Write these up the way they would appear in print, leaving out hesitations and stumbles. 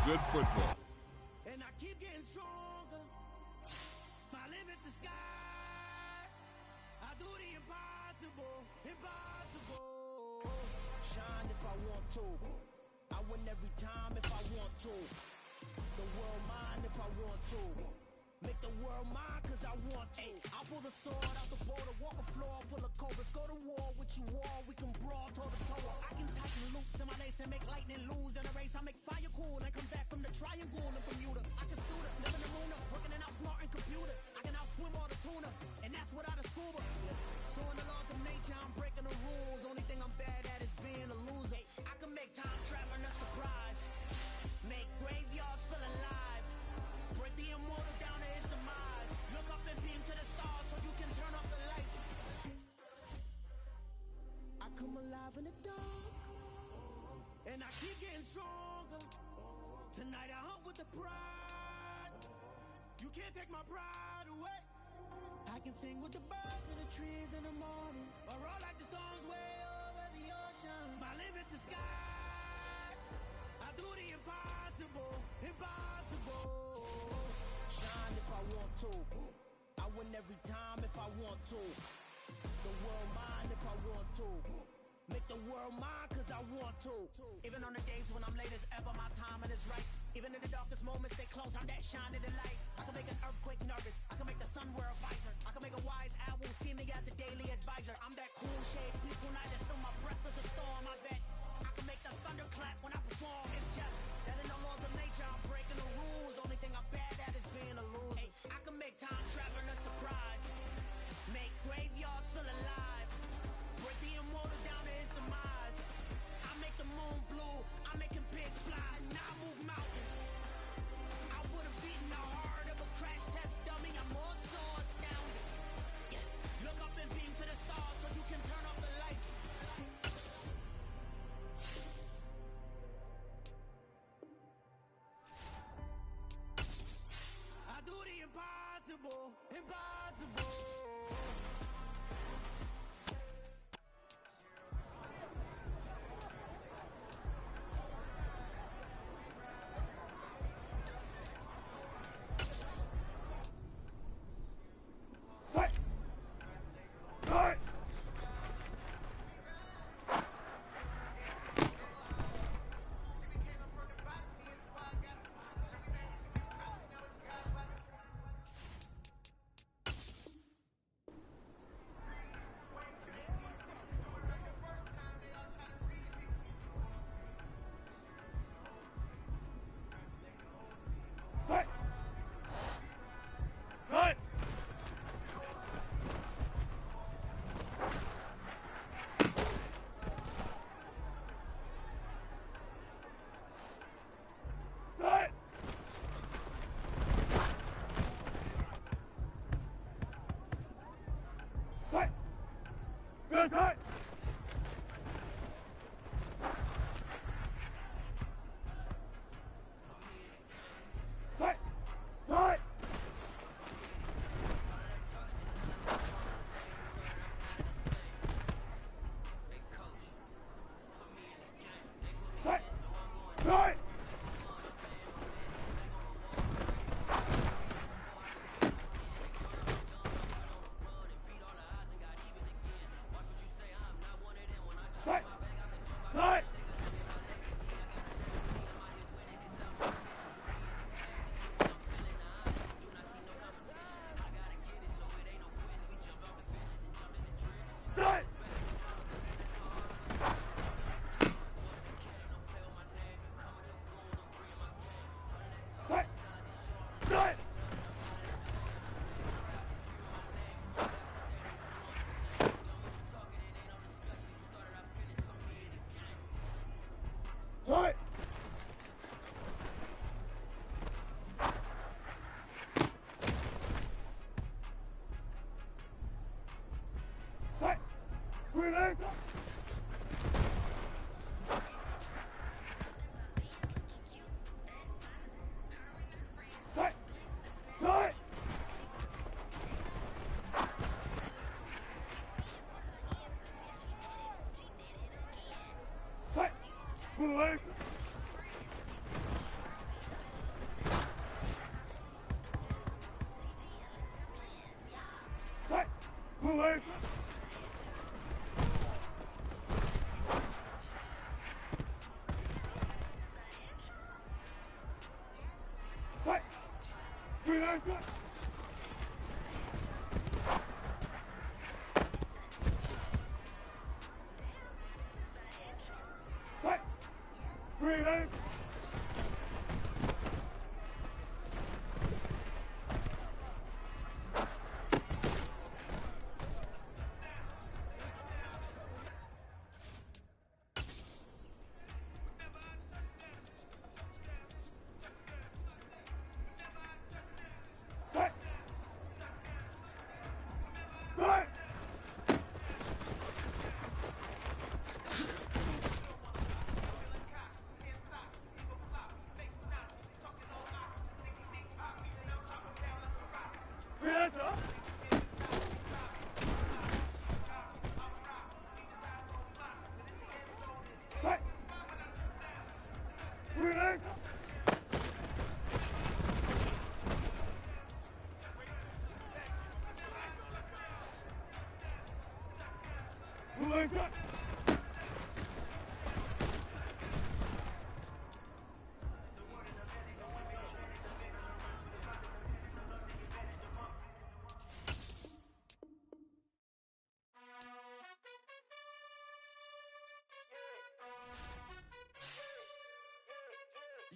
good football. And I keep getting stronger. My limit's the sky. I do the impossible, impossible. Shine if I want to. I win every time if I want to. The world mine if I want to. Make the world mine cause I want to. I pull the sword out the border, walk a floor full of cobras. Go to war with you all, we can brawl toe to toe. I can tighten loops in my lace and make lightning lose in a race. I make fire cool and come back from the triangle in Bermuda. I can suit up, live in the moon up, working and outsmarting computers. I can outswim all the tuna, and that's without a scuba. So in the laws of nature, I'm breaking the rules. Only thing I'm bad at is being a loser. I can make time traveling a surprise. Make graveyards feel alive. Break the immortal down to his demise. Look up and beam to the stars so you can turn off the lights. I come alive in the dark, and I keep getting stronger. Tonight I hunt with the pride. You can't take my pride away. I can sing with the birds and the trees in the morning, or roll like the storms way over the ocean. My limit's the sky. I do the impossible, impossible. Shine if I want to. I win every time if I want to. The world mine if I want to. Make the world mine cause I want to. Even on the days when I'm late as ever, my timing is right. Even in the darkest moments, stay close, I'm that shining the light. I can make an earthquake nervous, I can make the sun wear a visor. I can make a wise owl see me as a daily advisor. I'm that cool shade, peaceful night, and still my breath is a storm, I bet. I can make the thunder clap when I perform. It's just that in the laws of nature, I'm breaking the rules. Only thing I'm bad at is being a loser. Hey, I can make time traveling a surprise. Make graveyards feel alive. Break the immortal down to his demise. I make the moon blue. I'm making pigs fly. Now I move mountains. I would have beaten the heart of a crash test dummy. I'm more so astounded. Yeah. Look up and beam to the stars so you can turn off the lights.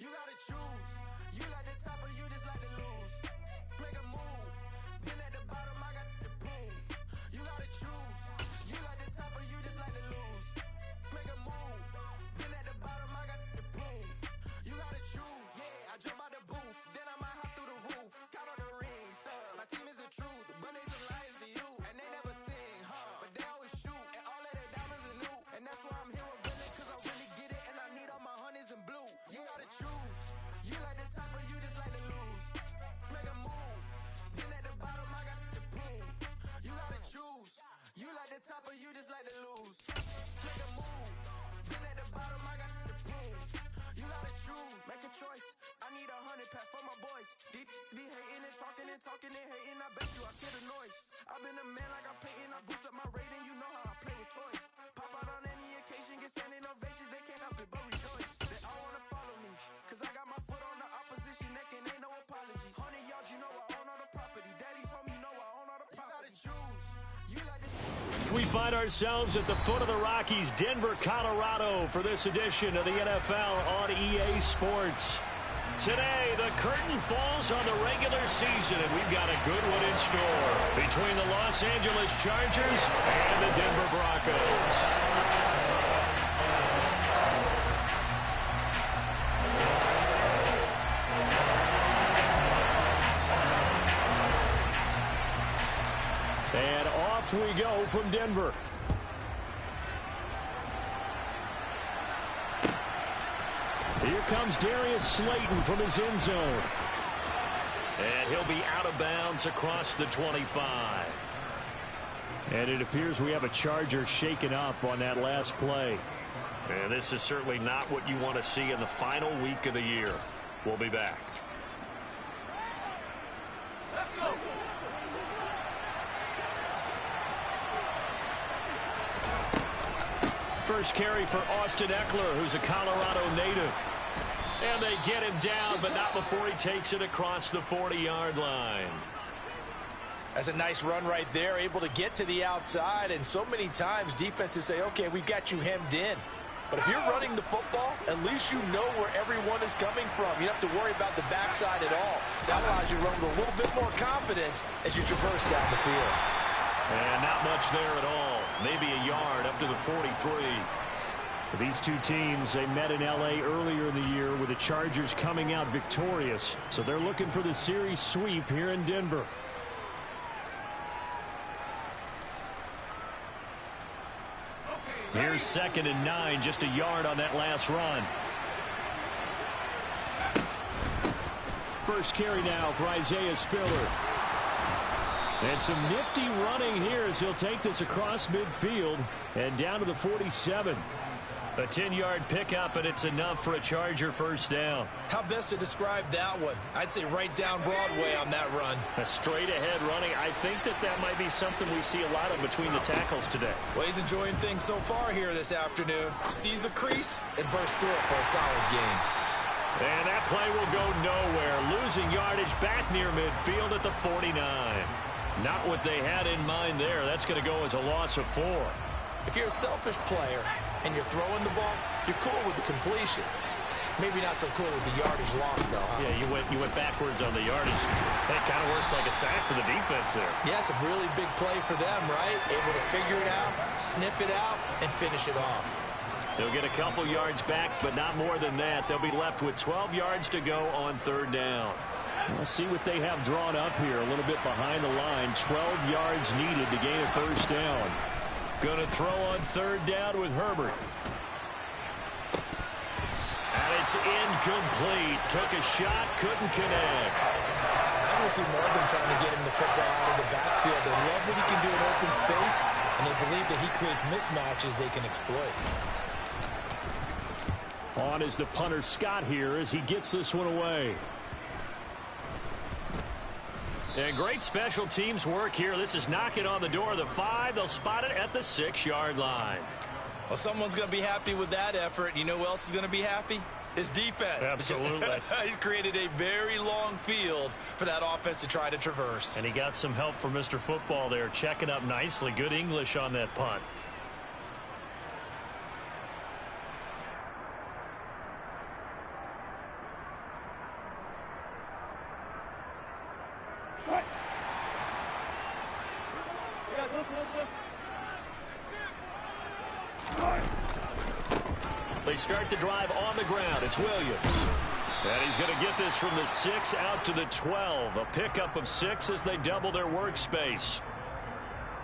You gotta choose. You like the top or you just like to lose. Make a move. Been at the bottom, I got the proof. You gotta choose. You like the top or you just like to lose. Make a move. Been at the bottom, I got the proof. You gotta choose. Yeah, I jump out the booth. Then I might hop through the roof. Count on the rings. My team is the truth. But they some liars to you. And they never sing, huh? But they always shoot. And all of their diamonds are new. And that's why I'm here with Villain. Cause I really get it. And I need all my honeys in blue. You gotta choose. You like the top or you just like to lose. Make a move. Been at the bottom, I got the proof. You gotta choose. You like the top or you just like to lose. Make a move. Been at the bottom, I got the proof. You gotta choose. Make a choice. I need 100 pack for my boys. Be hating and talking and hating. I bet you I kill the noise. I've been a man like I'm Peyton. I boost up my rating. You know how I play with toys. Pop out on any occasion, get standing ovations. They can't help it but rejoice. They all wanna follow me. Cause I got my foot on the opposition neck and ain't no apologies. 100 yards, you know I own all the property. Daddy's home, you know I own all the property. You gotta choose. You like the... We find ourselves at the foot of the Rockies, Denver, Colorado, for this edition of the NFL on EA Sports. Today, the curtain falls on the regular season, and we've got a good one in store between the Los Angeles Chargers and the Denver Broncos. And off we go from Denver. Here comes Darius Slayton from his end zone. And he'll be out of bounds across the 25. And it appears we have a Charger shaken up on that last play. And this is certainly not what you want to see in the final week of the year. We'll be back. Let's go. First carry for Austin Eckler, who's a Colorado native. And they get him down, but not before he takes it across the 40-yard line. That's a nice run right there, able to get to the outside. And so many times defenses say, okay, we've got you hemmed in. But if you're running the football, at least you know where everyone is coming from. You don't have to worry about the backside at all. That allows you to run with a little bit more confidence as you traverse down the field. And not much there at all. Maybe a yard up to the 43. These two teams, they met in L.A. earlier in the year with the Chargers coming out victorious. So they're looking for the series sweep here in Denver. Here's 2nd and 9, just a yard on that last run. First carry now for Isaiah Spiller. And some nifty running here as he'll take this across midfield and down to the 47. A 10-yard pickup, and it's enough for a Charger first down. How best to describe that one? I'd say right down Broadway on that run. A straight-ahead running. I think that might be something we see a lot of between the tackles today. Well, he's enjoying things so far here this afternoon. Sees a crease and bursts through it for a solid gain. And that play will go nowhere. Losing yardage back near midfield at the 49. Not what they had in mind there. That's going to go as a loss of 4. If you're a selfish player and you're throwing the ball, you're cool with the completion. Maybe not so cool with the yardage loss, though, huh? Yeah, you went backwards on the yardage. That kind of works like a sack for the defense there. Yeah, it's a really big play for them, right? Able to figure it out, sniff it out, and finish it off. They'll get a couple yards back, but not more than that. They'll be left with 12 yards to go on 3rd down. We'll see what they have drawn up here. A little bit behind the line. 12 yards needed to gain a 1st down. Going to throw on 3rd down with Herbert. And it's incomplete. Took a shot, couldn't connect. I don't see more of them trying to get him the football out of the backfield. They love what he can do in open space, and they believe that he creates mismatches they can exploit. On is the punter Scott here as he gets this one away. And great special teams work here. This is knocking on the door of the 5. They'll spot it at the 6-yard line. Well, someone's going to be happy with that effort. You know who else is going to be happy? His defense. Absolutely. He's created a very long field for that offense to try to traverse. And he got some help from Mr. Football there, checking up nicely. Good English on that punt. They start the drive on the ground. It's Williams. And he's going to get this from the 6 out to the 12. A pickup of 6 as they double their workspace.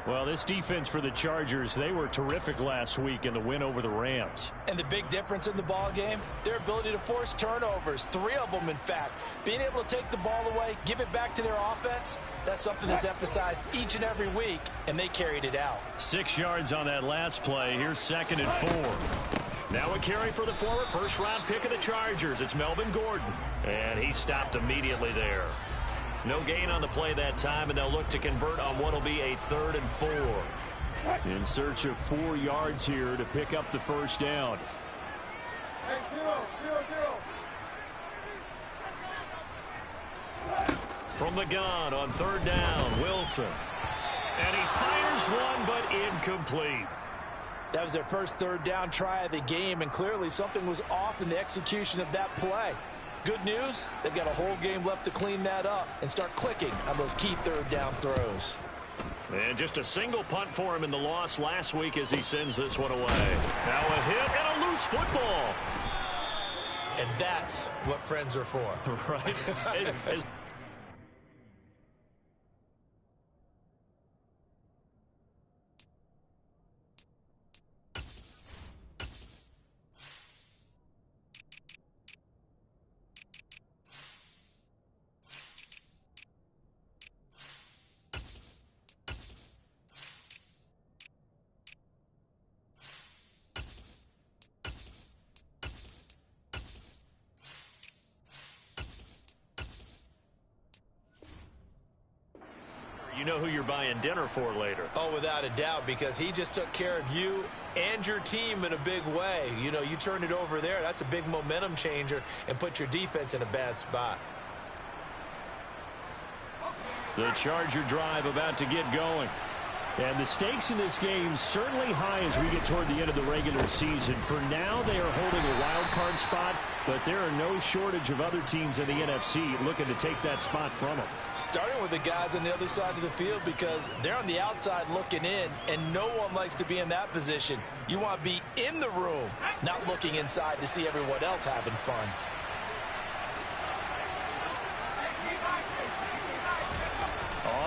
Well, this defense for the Chargers, they were terrific last week in the win over the Rams. And the big difference in the ball game, their ability to force turnovers, 3 of them, in fact. Being able to take the ball away, give it back to their offense, that's something that's emphasized each and every week, and they carried it out. 6 yards on that last play. Here's 2nd and 4. Now a carry for the former 1st-round pick of the Chargers. It's Melvin Gordon. And he stopped immediately there. No gain on the play that time, and they'll look to convert on what will be a 3rd and 4. In search of 4 yards here to pick up the 1st down. From the gun on 3rd down, Wilson. And he fires one, but incomplete. That was their first 3rd down try of the game, and clearly something was off in the execution of that play. Good news, they've got a whole game left to clean that up and start clicking on those key 3rd down throws. And just a single punt for him in the loss last week as he sends this one away. Now a hit and a loose football. And that's what friends are for. Right? You know who you're buying dinner for later. Oh, without a doubt, because he just took care of you and your team in a big way. You know, you turn it over there, that's a big momentum changer and put your defense in a bad spot. The Charger drive about to get going. And the stakes in this game certainly high as we get toward the end of the regular season. For now, they are holding a wild card spot, but there are no shortage of other teams in the NFC looking to take that spot from them. Starting with the guys on the other side of the field, because they're on the outside looking in, and no one likes to be in that position. You want to be in the room, not looking inside to see everyone else having fun.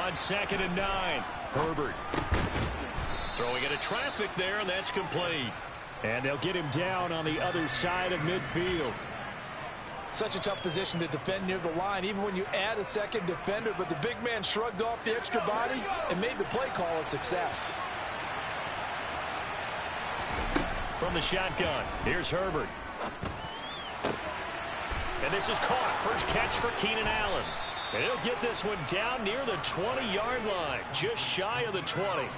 On 2nd and 9, Herbert. Throwing into traffic there, and that's complete. And they'll get him down on the other side of midfield. Such a tough position to defend near the line, even when you add a second defender, but the big man shrugged off the extra body and made the play call a success. From the shotgun, here's Herbert. And this is caught. First catch for Keenan Allen. And he'll get this one down near the 20-yard line, just shy of the 20.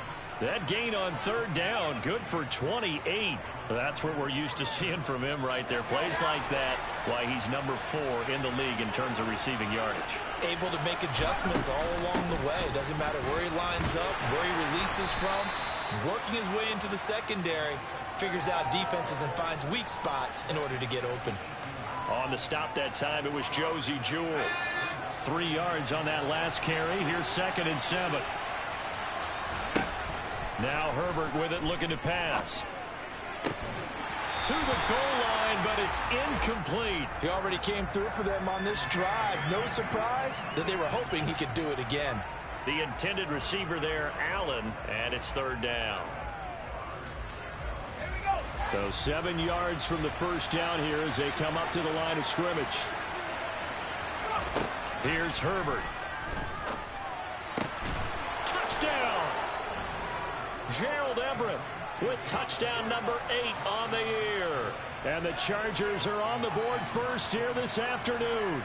That gain on third down, good for 28. That's what we're used to seeing from him right there. Plays like that, why he's number 4 in the league in terms of receiving yardage. Able to make adjustments all along the way. Doesn't matter where he lines up, where he releases from. Working his way into the secondary, figures out defenses and finds weak spots in order to get open. On the stop that time, it was Josey Jewell. 3 yards on that last carry. Here's 2nd and 7. Now Herbert with it, looking to pass. To the goal line, but it's incomplete. He already came through for them on this drive. No surprise that they were hoping he could do it again. The intended receiver there, Allen, and it's 3rd down. So 7 yards from the first down here as they come up to the line of scrimmage. Here's Herbert. Touchdown! Gerald Everett with touchdown number 8 on the year. And the Chargers are on the board first here this afternoon.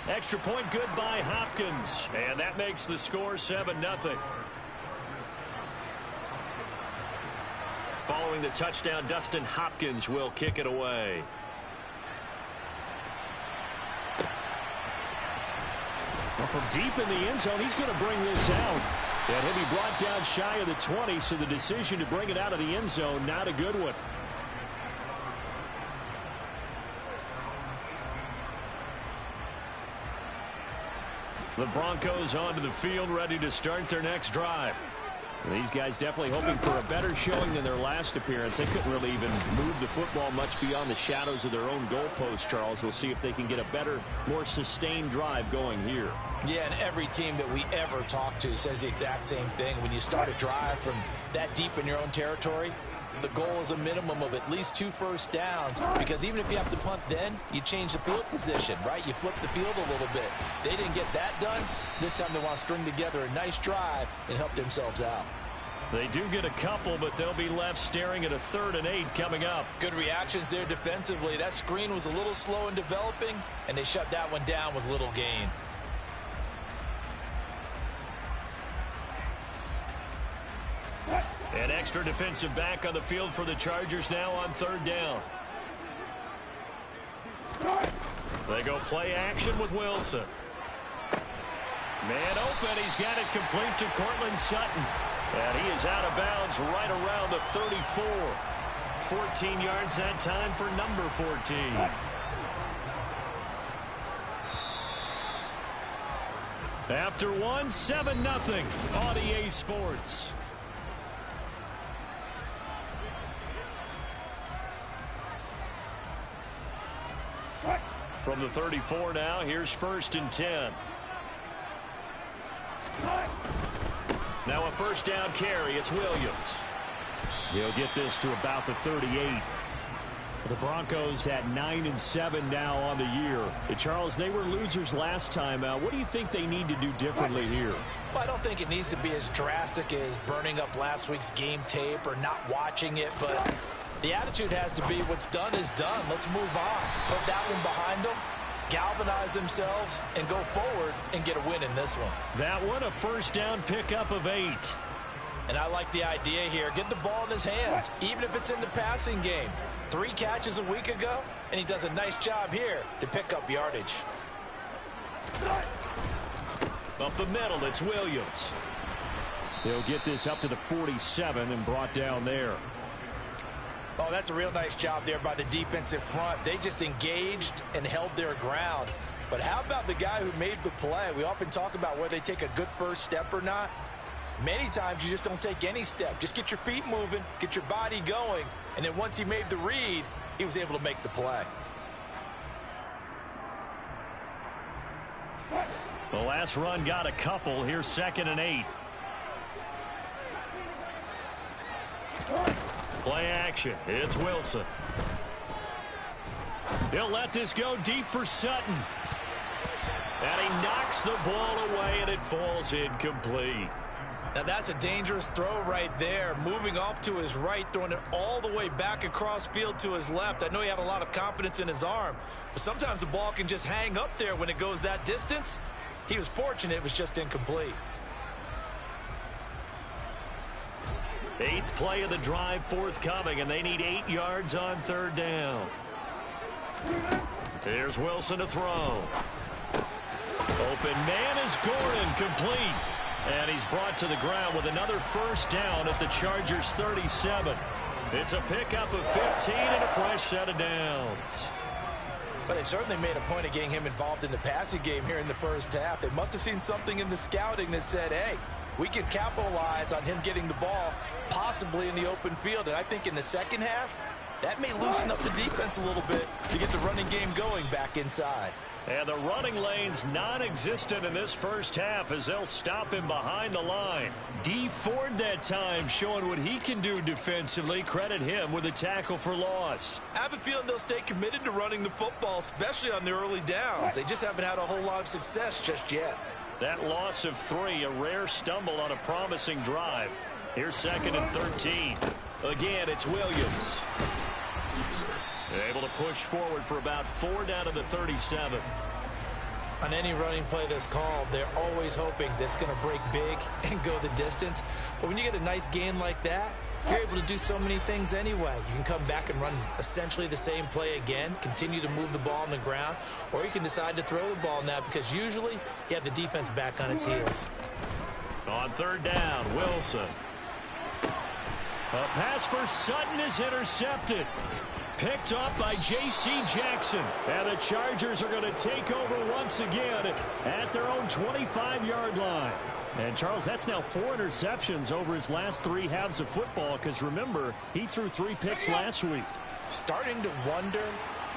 Extra point good by Hopkins. And that makes the score 7-0. Following the touchdown, Dustin Hopkins will kick it away. Well, from deep in the end zone, he's going to bring this out. And he'll be brought down shy of the 20, so the decision to bring it out of the end zone, not a good one. The Broncos onto the field, ready to start their next drive. These guys definitely hoping for a better showing than their last appearance. They couldn't really even move the football much beyond the shadows of their own goalpost, Charles. We'll see if they can get a better, more sustained drive going here. Yeah, and every team that we ever talk to says the exact same thing. When you start a drive from that deep in your own territory, the goal is a minimum of at least 2 first downs, because even if you have to punt then, you change the field position, right? You flip the field a little bit. They didn't get that done. This time they want to string together a nice drive and help themselves out. They do get a couple, but they'll be left staring at a 3rd and 8 coming up. Good reactions there defensively. That screen was a little slow in developing, and they shut that one down with little gain. An extra defensive back on the field for the Chargers now on 3rd down. They go play action with Wilson. Man open. He's got it complete to Courtland Sutton. And he is out of bounds right around the 34. 14 yards that time for number 14. After one, 7-0 on EA Sports. From the 34 now, here's 1st and 10. Now a first down carry. It's Williams. He'll get this to about the 38. The Broncos at 9-7 now on the year. Charles, they were losers last time. What do you think they need to do differently here? Well, I don't think it needs to be as drastic as burning up last week's game tape or not watching it, but the attitude has to be what's done is done. Let's move on. Put that one behind them, galvanize themselves, and go forward and get a win in this one. That one, a first down pickup of 8. And I like the idea here. Get the ball in his hands, even if it's in the passing game. 3 catches a week ago, and he does a nice job here to pick up yardage. Up the middle, it's Williams. He'll get this up to the 47 and brought down there. Oh, that's a real nice job there by the defensive front. They just engaged and held their ground. But how about the guy who made the play? We often talk about whether they take a good first step or not. Many times you just don't take any step. Just get your feet moving, get your body going, and then once he made the read, he was able to make the play. The last run got a couple. Here's 2nd and 8. Play action. It's Wilson. He'll let this go deep for Sutton. And he knocks the ball away, and it falls incomplete. Now that's a dangerous throw right there. Moving off to his right, throwing it all the way back across field to his left. I know he had a lot of confidence in his arm, but sometimes the ball can just hang up there when it goes that distance. He was fortunate it was just incomplete. 8th play of the drive forthcoming, and they need 8 yards on 3rd down. Here's Wilson to throw. Open man is Gordon, complete. And he's brought to the ground with another 1st down at the Chargers' 37. It's a pickup of 15 and a fresh set of downs. But they certainly made a point of getting him involved in the passing game here in the 1st half. They must have seen something in the scouting that said, hey, we can capitalize on him getting the ball possibly in the open field. And I think in the 2nd half, that may loosen up the defense a little bit to get the running game going back inside. And the running lane's non-existent in this 1st half as they'll stop him behind the line. Dee Ford that time showing what he can do defensively. Credit him with a tackle for loss. I have a feeling they'll stay committed to running the football, especially on the early downs. They just haven't had a whole lot of success just yet. That loss of 3, a rare stumble on a promising drive. Here's 2nd and 13. Again, it's Williams. Able to push forward for about 4 down to the 37. On any running play that's called, they're always hoping that it's going to break big and go the distance. But when you get a nice gain like that, you're able to do so many things anyway. You can come back and run essentially the same play again, continue to move the ball on the ground, or you can decide to throw the ball now because usually you have the defense back on its heels. On 3rd down, Wilson. A pass for Sutton is intercepted. Picked off by J.C. Jackson. And the Chargers are going to take over once again at their own 25-yard line. And, Charles, that's now 4 interceptions over his last 3 halves of football because, remember, he threw 3 picks last week. Starting to wonder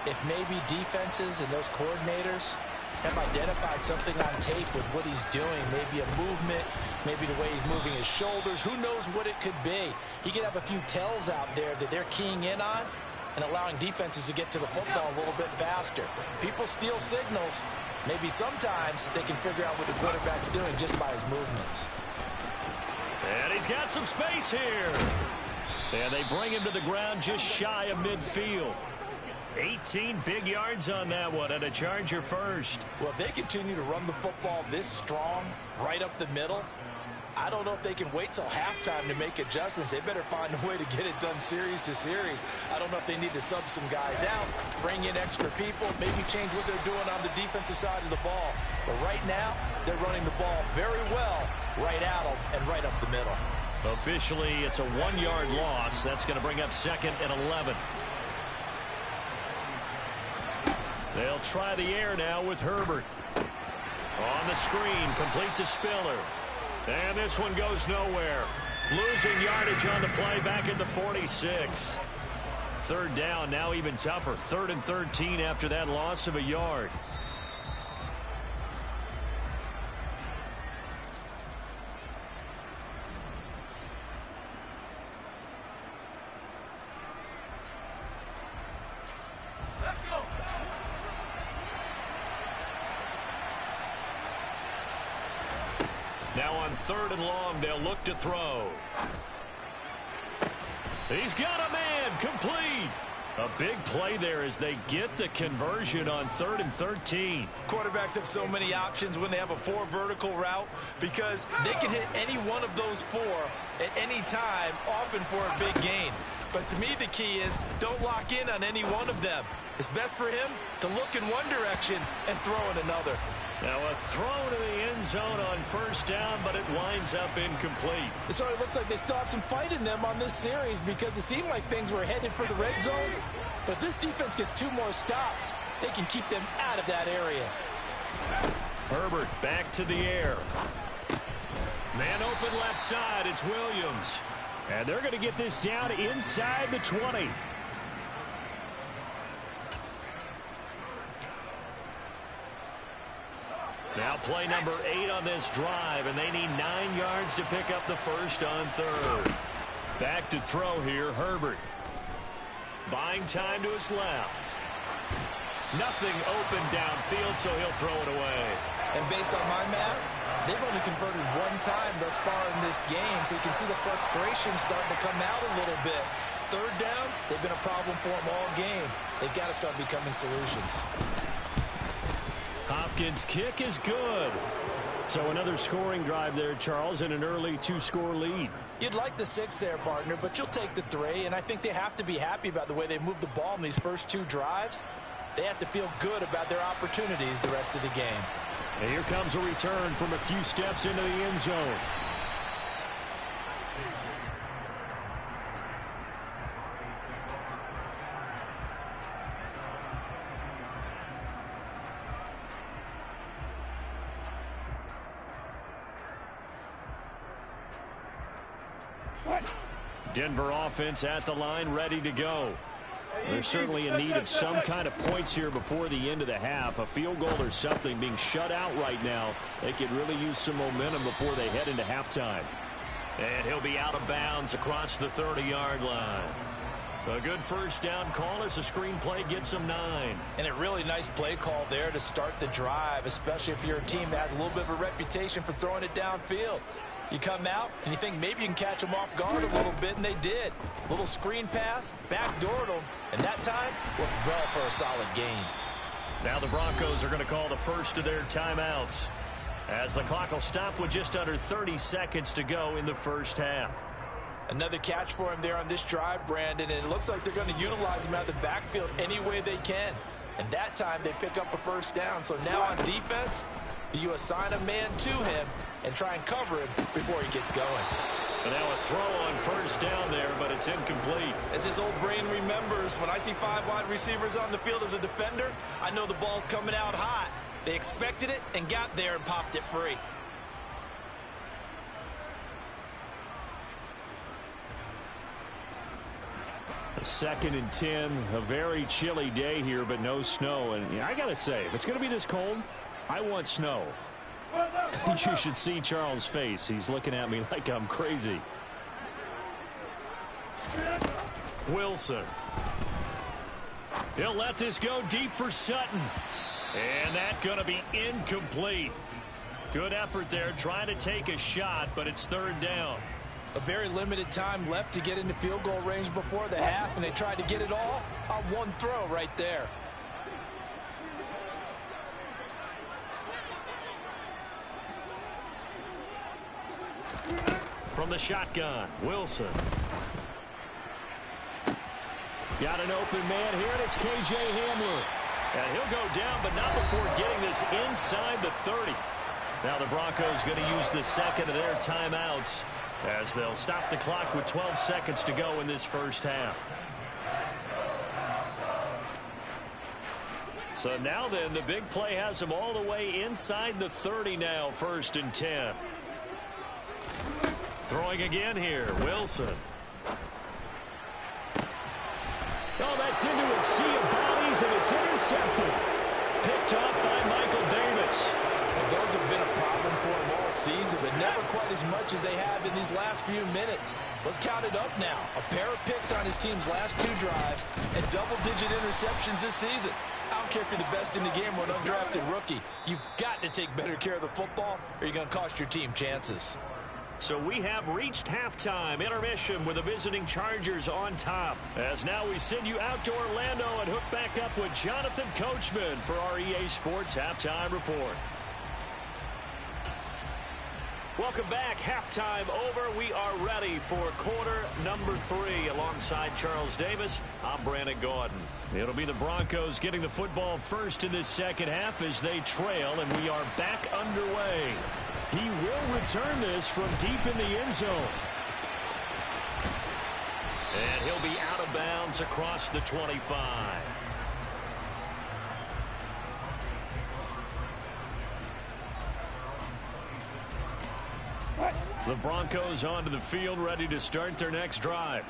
if maybe defenses and those coordinators have identified something on tape with what he's doing. Maybe a movement, maybe the way he's moving his shoulders. Who knows what it could be? He could have a few tells out there that they're keying in on and allowing defenses to get to the football a little bit faster. People steal signals. Maybe sometimes they can figure out what the quarterback's doing just by his movements. And he's got some space here. And they bring him to the ground just shy of midfield. 18 big yards on that one and a Charger first. Well, if they continue to run the football this strong right up the middle, I don't know if they can wait till halftime to make adjustments. They better find a way to get it done series to series. I don't know if they need to sub some guys out, bring in extra people, maybe change what they're doing on the defensive side of the ball. But right now, they're running the ball very well right at them and right up the middle. Officially, it's a 1-yard loss. That's going to bring up 2nd and 11. They'll try the air now with Herbert. On the screen, complete to Spiller. And this one goes nowhere. Losing yardage on the play back at the 46. 3rd down, now even tougher. 3rd and 13 after that loss of a yard. Now on 3rd and long, they'll look to throw. He's got a man, complete. A big play there as they get the conversion on 3rd and 13. Quarterbacks have so many options when they have a 4 vertical route because they can hit any one of those 4 at any time, often for a big gain. But to me, the key is don't lock in on any one of them. It's best for him to look in one direction and throw in another. Now a throw to the end zone on 1st down, but it winds up incomplete. It sort of looks like they still have some fight in them on this series because it seemed like things were headed for the red zone. But if this defense gets 2 more stops, they can keep them out of that area. Herbert back to the air. Man open left side, it's Williams. And they're going to get this down inside the 20. Now play number 8 on this drive, and they need 9 yards to pick up the first on 3rd. Back to throw here, Herbert. Buying time to his left. Nothing open downfield, so he'll throw it away. And based on my math, they've only converted 1 time thus far in this game, so you can see the frustration starting to come out a little bit. 3rd downs, they've been a problem for them all game. They've got to start becoming solutions. Hopkins' kick is good. So another scoring drive there, Charles, and an early 2-score lead. You'd like the 6 there, partner, but you'll take the 3, and I think they have to be happy about the way they moved the ball in these first 2 drives. They have to feel good about their opportunities the rest of the game. And here comes a return from a few steps into the end zone. Denver offense at the line, ready to go. They're certainly in need of some kind of points here before the end of the half. A field goal or something, being shut out right now. They could really use some momentum before they head into halftime. And he'll be out of bounds across the 30-yard line. A good first down call as the screenplay gets them 9. And a really nice play call there to start the drive, especially if you're a team that has a little bit of a reputation for throwing it downfield. You come out and you think maybe you can catch them off guard a little bit, and they did. Little screen pass, backdoored them, and that time worked well for a solid gain. Now the Broncos are going to call the first of their timeouts, as the clock will stop with just under 30 seconds to go in the first half. Another catch for him there on this drive, Brandon, and it looks like they're going to utilize him out of the backfield any way they can. And that time they pick up a first down. So now on defense, do you assign a man to him and try and cover him before he gets going? And now a throw on first down there, but it's incomplete. As his old brain remembers, when I see 5 wide receivers on the field as a defender, I know the ball's coming out hot. They expected it and got there and popped it free. A 2nd and 10, a very chilly day here, but no snow. And I got to say, if it's going to be this cold, I want snow. You should see Charles' face. He's looking at me like I'm crazy. Wilson. He'll let this go deep for Sutton. And that's going to be incomplete. Good effort there, trying to take a shot, but it's 3rd down. A very limited time left to get into field goal range before the half, and they tried to get it all on one throw right there. From the shotgun, Wilson. Got an open man here, and it's K.J. Hamler. And he'll go down, but not before getting this inside the 30. Now the Broncos going to use the 2nd of their timeouts, as they'll stop the clock with 12 seconds to go in this first half. So now then, the big play has them all the way inside the 30 now, 1st and 10. Throwing again here, Wilson. Oh, that's into a sea of bodies, and it's intercepted. Picked off by Michael Davis. Well, those have been a problem for him all season, but never quite as much as they have in these last few minutes. Let's count it up now. A pair of picks on his team's last 2 drives and double-digit interceptions this season. I don't care if you're the best in the game or an undrafted rookie. You've got to take better care of the football, or you're going to cost your team chances. So we have reached halftime, intermission with the visiting Chargers on top. As now we send you out to Orlando and hook back up with Jonathan Coachman for our EA Sports Halftime Report. Welcome back. Halftime over. We are ready for quarter number 3. Alongside Charles Davis, I'm Brandon Gaudin. It'll be the Broncos getting the football first in this second half as they trail, and we are back underway. He will return this from deep in the end zone. And he'll be out of bounds across the 25. The Broncos onto the field, ready to start their next drive.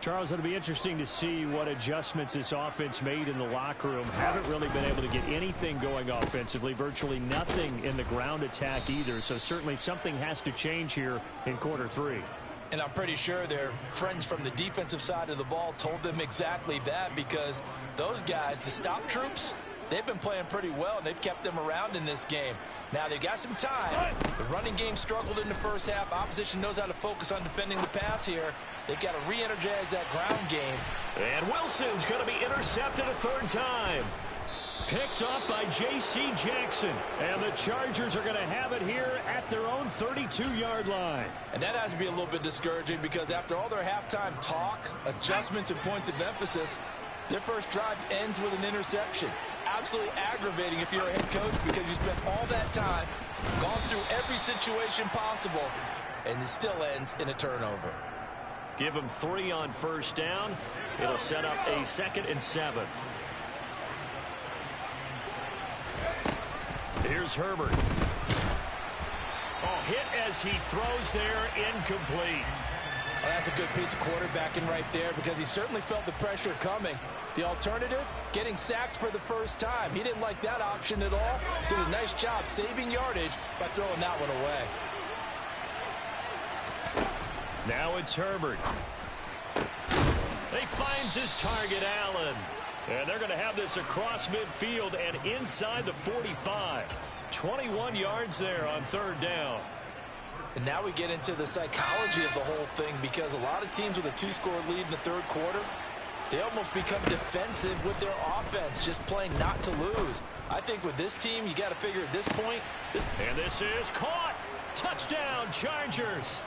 Charles, it'll be interesting to see what adjustments this offense made in the locker room. Haven't really been able to get anything going offensively, virtually nothing in the ground attack either. So certainly something has to change here in quarter 3. And I'm pretty sure their friends from the defensive side of the ball told them exactly that, because those guys, the stop troops, they've been playing pretty well, and they've kept them around in this game. Now, they've got some time. The running game struggled in the first half. Opposition knows how to focus on defending the pass here. They've got to re-energize that ground game. And Wilson's going to be intercepted a 3rd time. Picked up by J.C. Jackson. And the Chargers are going to have it here at their own 32-yard line. And that has to be a little bit discouraging because after all their halftime talk, adjustments, and points of emphasis, their first drive ends with an interception. Absolutely aggravating if you're a head coach because you spent all that time, gone through every situation possible, and it still ends in a turnover. Give them 3 on first down. It'll set up a 2nd and 7. Here's Herbert. Oh, hit as he throws there, incomplete. Well, that's a good piece of quarterbacking right there because he certainly felt the pressure coming. The alternative, getting sacked for the first time. He didn't like that option at all. Did a nice job saving yardage by throwing that one away. Now it's Herbert. He finds his target, Allen. And they're going to have this across midfield and inside the 45. 21 yards there on 3rd down. And now we get into the psychology of the whole thing because a lot of teams with a 2-score lead in the 3rd quarter, they almost become defensive with their offense, just playing not to lose. I think with this team, you got to figure at this point. And this is caught. Touchdown, Chargers.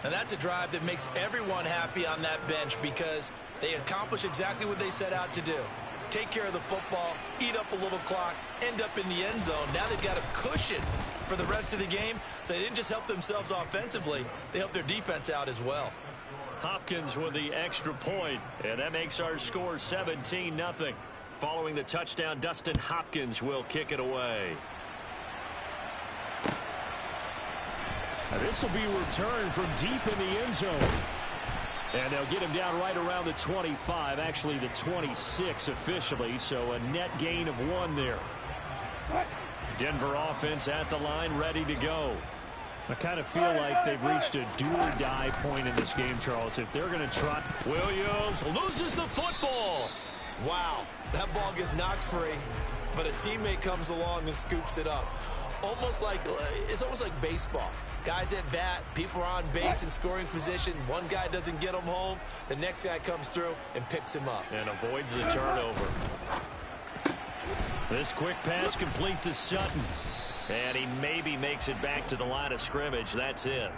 And that's a drive that makes everyone happy on that bench because they accomplish exactly what they set out to do. Take care of the football, eat up a little clock, end up in the end zone. Now they've got a cushion for the rest of the game. So they didn't just help themselves offensively, they helped their defense out as well. Hopkins with the extra point, and that makes our score 17-0. Following the touchdown, Dustin Hopkins will kick it away. Now this will be returned from deep in the end zone. And they'll get him down right around the 25, actually the 26 officially, so a net gain of 1 there. Denver offense at the line, ready to go. I kind of feel like they've reached a do-or-die point in this game, Charles. If they're going to try, Williams loses the football. Wow, that ball gets knocked free, but a teammate comes along and scoops it up. It's almost like baseball. Guys at bat, people are on base in scoring position. One guy doesn't get him home. The next guy comes through and picks him up. And avoids the turnover. This quick pass complete to Sutton. And he maybe makes it back to the line of scrimmage. That's it.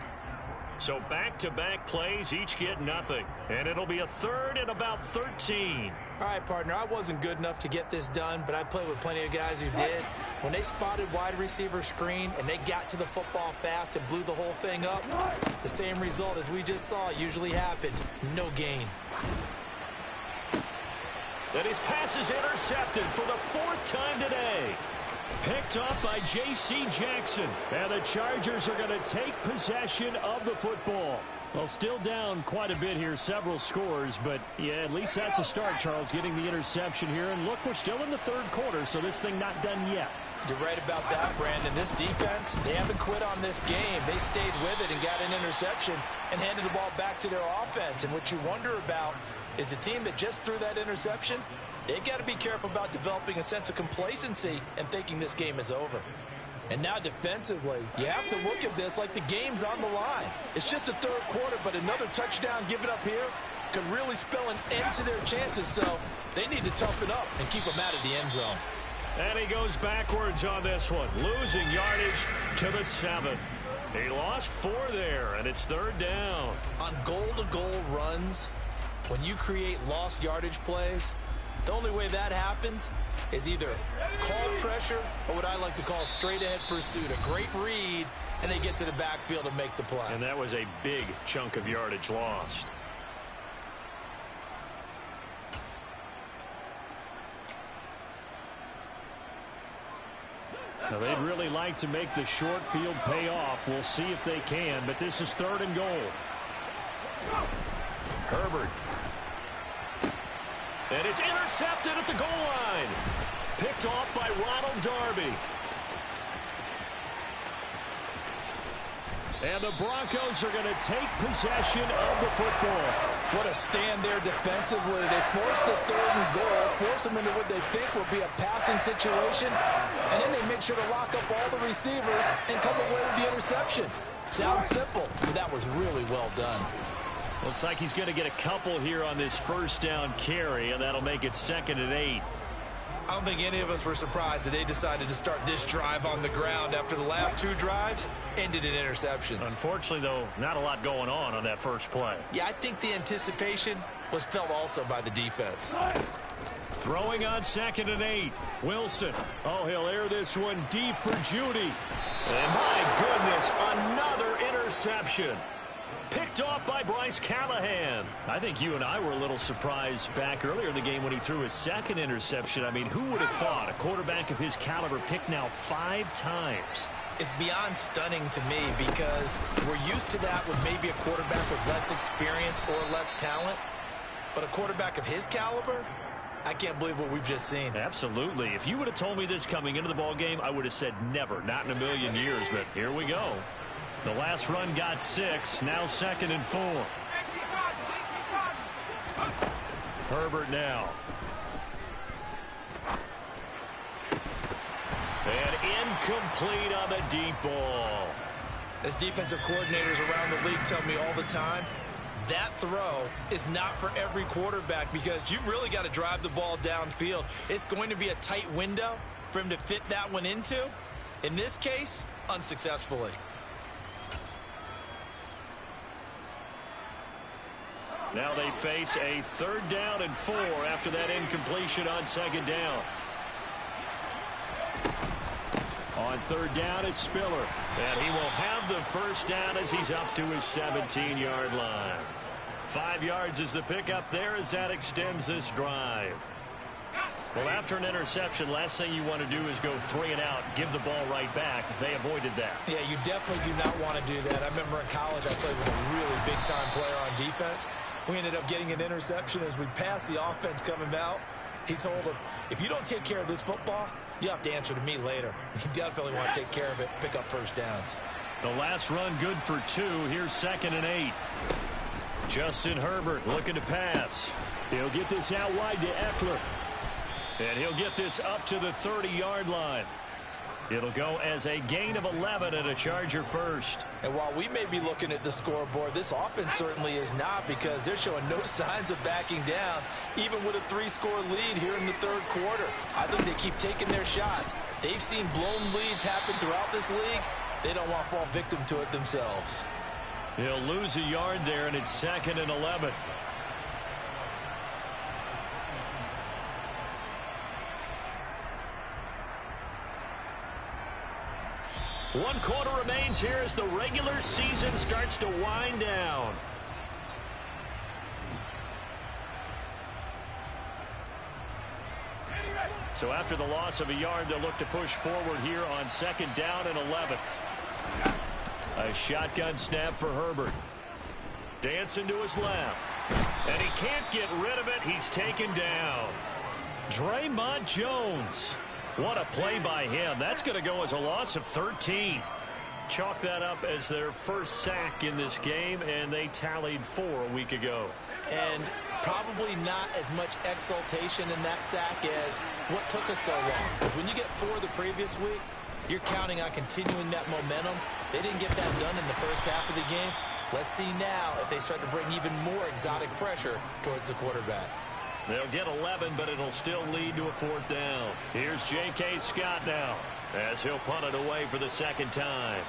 So back-to-back plays, each get nothing. And it'll be a 3rd and about 13. All right, partner, I wasn't good enough to get this done, but I played with plenty of guys who did. When they spotted wide receiver screen and they got to the football fast and blew the whole thing up, the same result as we just saw usually happened. No gain. And his pass is intercepted for the 4th time today. Picked up by J.C. Jackson. And the Chargers are going to take possession of the football. Well, still down quite a bit here, several scores, but yeah, at least that's a start, Charles, getting the interception here. And look, we're still in the 3rd quarter, so this thing not done yet. You're right about that, Brandon. This defense, they haven't quit on this game. They stayed with it and got an interception and handed the ball back to their offense. And what you wonder about is the team that just threw that interception, they've got to be careful about developing a sense of complacency and thinking this game is over. And now defensively, you have to look at this like the game's on the line. It's just the 3rd quarter, but another touchdown given up here could really spell an end to their chances. So they need to toughen up and keep them out of the end zone. And he goes backwards on this one, losing yardage to the 7. He lost 4 there, and it's 3rd down. On goal-to-goal runs, when you create lost yardage plays, the only way that happens is either call pressure or what I like to call straight-ahead pursuit. A great read, and they get to the backfield and make the play. And that was a big chunk of yardage lost. Now, they'd really like to make the short field pay off. We'll see if they can, but this is 3rd and goal. Herbert. And it's intercepted at the goal line. Picked off by Ronald Darby. And the Broncos are going to take possession of the football. What a stand there defensively. They force the 3rd and goal, force them into what they think will be a passing situation, and then they make sure to lock up all the receivers and come away with the interception. Sounds simple, but that was really well done. Looks like he's going to get a couple here on this 1st down carry, and that'll make it 2nd and 8. I don't think any of us were surprised that they decided to start this drive on the ground after the last 2 drives ended in interceptions. Unfortunately, though, not a lot going on that first play. Yeah, I think the anticipation was felt also by the defense. Throwing on 2nd and 8. Wilson. Oh, he'll air this one deep for Judy. And my goodness, another interception. Picked off by Bryce Callahan. I think you and I were a little surprised back earlier in the game when he threw his 2nd interception. I mean, who would have thought a quarterback of his caliber picked now 5 times? It's beyond stunning to me because we're used to that with maybe a quarterback with less experience or less talent. But a quarterback of his caliber, I can't believe what we've just seen. Absolutely. If you would have told me this coming into the ball game, I would have said never, not in a million years. But here we go. The last run got 6, now 2nd and 4. Herbert now. And incomplete on the deep ball. As defensive coordinators around the league tell me all the time, that throw is not for every quarterback because you've really got to drive the ball downfield. It's going to be a tight window for him to fit that one into. In this case, unsuccessfully. Now they face a 3rd down and 4 after that incompletion on 2nd down. On 3rd down, it's Spiller. And he will have the 1st down as he's up to his 17-yard line. 5 yards is the pickup there as that extends this drive. Well, after an interception, last thing you want to do is go 3 and out, give the ball right back. They avoided that. Yeah, you definitely do not want to do that. I remember in college I played with a really big-time player on defense. We ended up getting an interception as we passed the offense coming out. He told him, if you don't take care of this football, you have to answer to me later. You definitely want to take care of it, pick up 1st downs. The last run good for 2. Here's 2nd and 8. Justin Herbert looking to pass. He'll get this out wide to Eckler. And he'll get this up to the 30-yard line. It'll go as a gain of 11 and a Charger 1st. And while we may be looking at the scoreboard, this offense certainly is not because they're showing no signs of backing down, even with a 3-score lead here in the 3rd quarter. I think they keep taking their shots. They've seen blown leads happen throughout this league. They don't want to fall victim to it themselves. He'll lose a yard there, and it's 2nd and 11. One quarter remains here as the regular season starts to wind down. So after the loss of a yard, they'll look to push forward here on 2nd down and 11. A shotgun snap for Herbert. Dancing to his left. And he can't get rid of it. He's taken down. Draymond Jones. What a play by him. That's going to go as a loss of 13. Chalk that up as their 1st sack in this game, and they tallied 4 a week ago. And probably not as much exultation in that sack as what took us so long. Because when you get 4 the previous week, you're counting on continuing that momentum. They didn't get that done in the first half of the game. Let's see now if they start to bring even more exotic pressure towards the quarterback. They'll get 11, but it'll still lead to a 4th down. Here's J.K. Scott now as he'll punt it away for the 2nd time.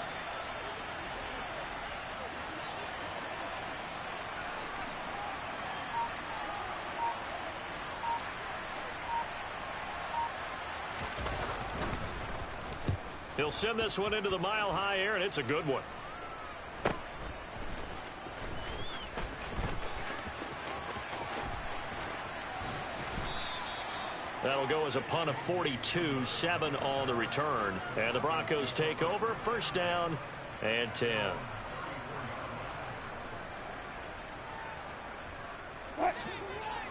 He'll send this one into the mile-high air, and it's a good one. That'll go as a punt of 42, 7 on the return. And the Broncos take over, 1st down and 10.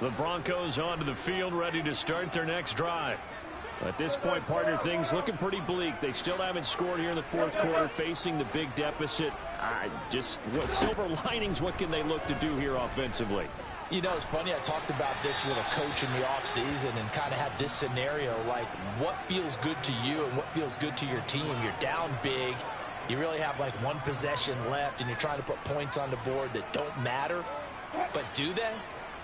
The Broncos onto the field, ready to start their next drive. At this point, partner, things looking pretty bleak. They still haven't scored here in the 4th quarter, facing the big deficit. What silver linings, what can they look to do here offensively? You know, it's funny, I talked about this with a coach in the offseason and kind of had this scenario, like what feels good to you and what feels good to your team. You're down big. You really have like 1 possession left, and you're trying to put points on the board that don't matter. But do they?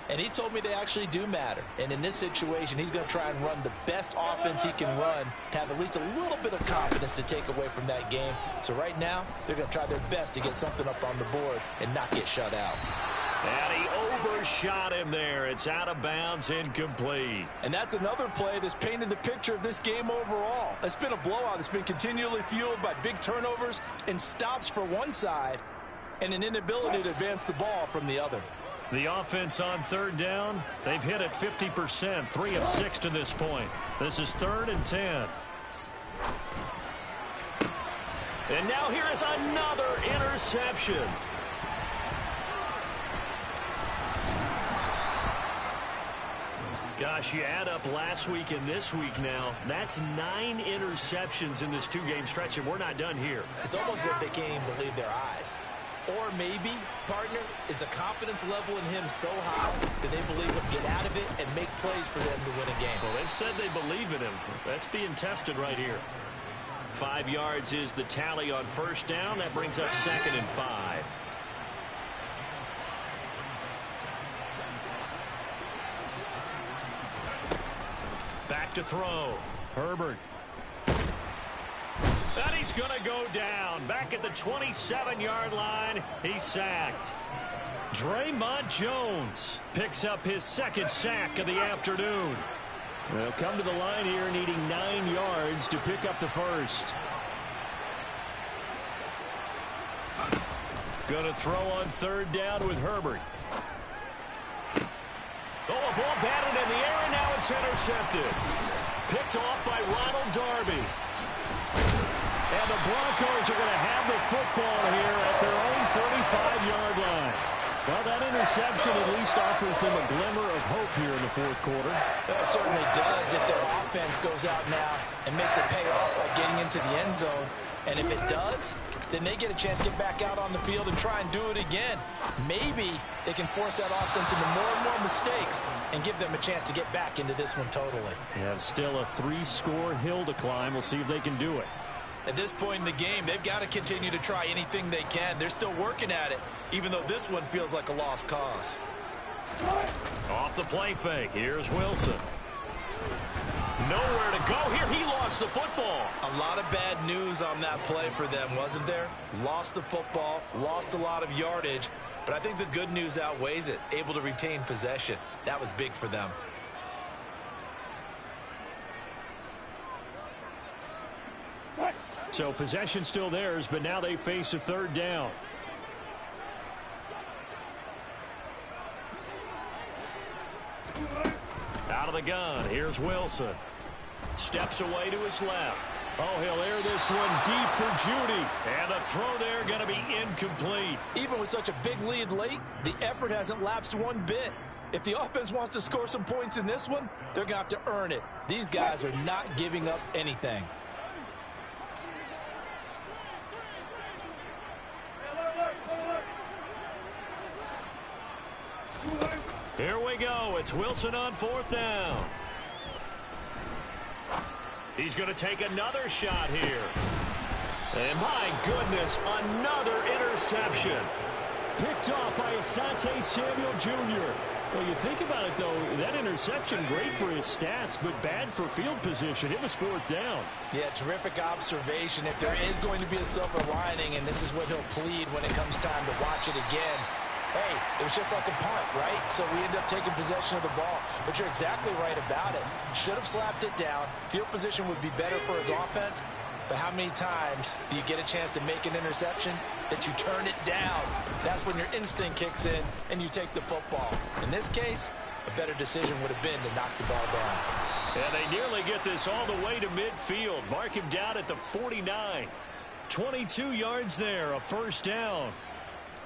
And he told me they actually do matter. And in this situation, he's going to try and run the best offense he can run, have at least a little bit of confidence to take away from that game. So right now, they're going to try their best to get something up on the board and not get shut out. And he overshot him there. It's out of bounds, incomplete. And that's another play that's painted the picture of this game overall. It's been a blowout. It's been continually fueled by big turnovers and stops for one side and an inability to advance the ball from the other. The offense on third down, they've hit it 50%, 3 of 6 to this point. This is 3rd and 10. And now here is another interception. Gosh, you add up last week and this week now, that's 9 interceptions in this 2-game stretch, and we're not done here. It's almost as if they can't even believe their eyes. Or maybe, partner, is the confidence level in him so high that they believe he'll get out of it and make plays for them to win a game. Well, they've said they believe in him. That's being tested right here. 5 yards is the tally on first down. That brings up 2nd and 5. Back to throw. Herbert. And he's going to go down. Back at the 27-yard line. He's sacked. Draymond Jones picks up his 2nd sack of the afternoon. They'll come to the line here needing 9 yards to pick up the first. Going to throw on third down with Herbert. Oh, a ball batted in the air, and now it's intercepted. Picked off by Ronald Darby. And the Broncos are going to have the football here at their own 35-yard line. Well, that interception at least offers them a glimmer of hope here in the 4th quarter. It certainly does if their offense goes out now and makes it pay off by getting into the end zone. And if it does, then they get a chance to get back out on the field and try and do it again. Maybe they can force that offense into more and more mistakes and give them a chance to get back into this one totally. Yeah, still a 3-score hill to climb. We'll see if they can do it. At this point in the game, they've got to continue to try anything they can. They're still working at it, even though this one feels like a lost cause. Off the play fake. Here's Wilson. Nowhere to go here. He lost the football. A lot of bad news on that play for them, wasn't there? Lost the football, lost a lot of yardage, but I think the good news outweighs it. Able to retain possession. That was big for them. So possession still theirs, but now they face a third down. Out of the gun. Here's Wilson. Steps away to his left. Oh, he'll air this one deep for Judy. And the throw there going to be incomplete. Even with such a big lead late, the effort hasn't lapsed one bit. If the offense wants to score some points in this one, they're going to have to earn it. These guys are not giving up anything. Here we go. It's Wilson on 4th down. He's going to take another shot here. And my goodness, another interception. Picked off by Asante Samuel Jr. Well, you think about it, though, that interception, great for his stats, but bad for field position. It was 4th down. Yeah, terrific observation. If there is going to be a silver lining, and this is what he'll plead when it comes time to watch it again, hey, it was just like a punt, right? So we end up taking possession of the ball. But you're exactly right about it. Should have slapped it down. Field position would be better for his offense. But how many times do you get a chance to make an interception that you turn it down? That's when your instinct kicks in and you take the football. In this case, a better decision would have been to knock the ball down. And they nearly get this all the way to midfield. Mark him down at the 49. 22 yards there, a 1st down.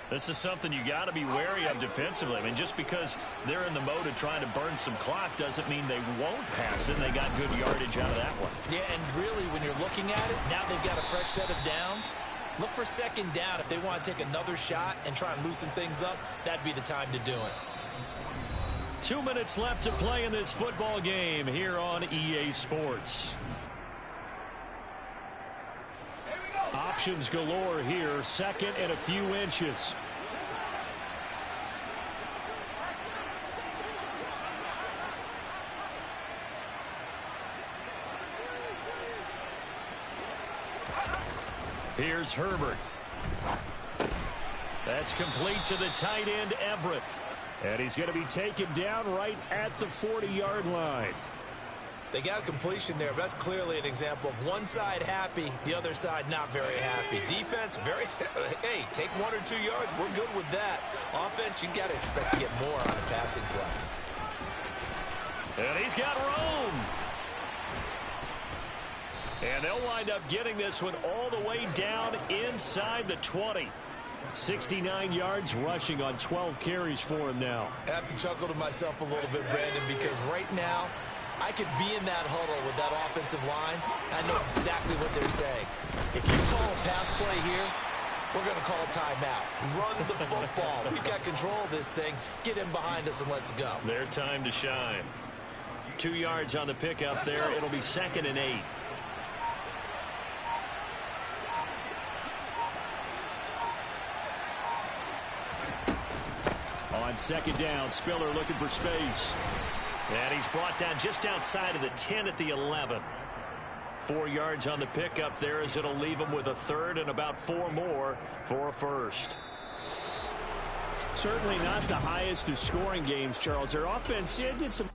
This is something you got to be wary of defensively. I mean, just because they're in the mode of trying to burn some clock doesn't mean they won't pass it. They got good yardage out of that one. Yeah, and really, when you're looking at it, now they've got a fresh set of downs. Look for 2nd down. If they want to take another shot and try and loosen things up, that'd be the time to do it. 2 minutes left to play in this football game here on EA Sports. Options galore here. 2nd and a few inches. Here's Herbert. That's complete to the tight end, Everett. And he's going to be taken down right at the 40-yard line. They got a completion there, but that's clearly an example of one side happy, the other side not very happy. Defense, hey, take 1 or 2 yards. We're good with that. Offense, you got to expect to get more on a passing play. And he's got room. And they'll wind up getting this one all the way down inside the 20. 69 yards rushing on 12 carries for him now. I have to chuckle to myself a little bit, Brandon, because right now, I could be in that huddle with that offensive line. I know exactly what they're saying. If you call a pass play here, we're going to call a timeout. Run the football. We've got control of this thing. Get in behind us and let's go. Their time to shine. 2 yards on the pickup there. It'll be 2nd and 8. On 2nd down, Spiller looking for space. And he's brought down just outside of the 10 at the 11. 4 yards on the pickup there as it'll leave him with a 3rd and about 4 more for a first. Certainly not the highest of scoring games, Charles. Their offense did some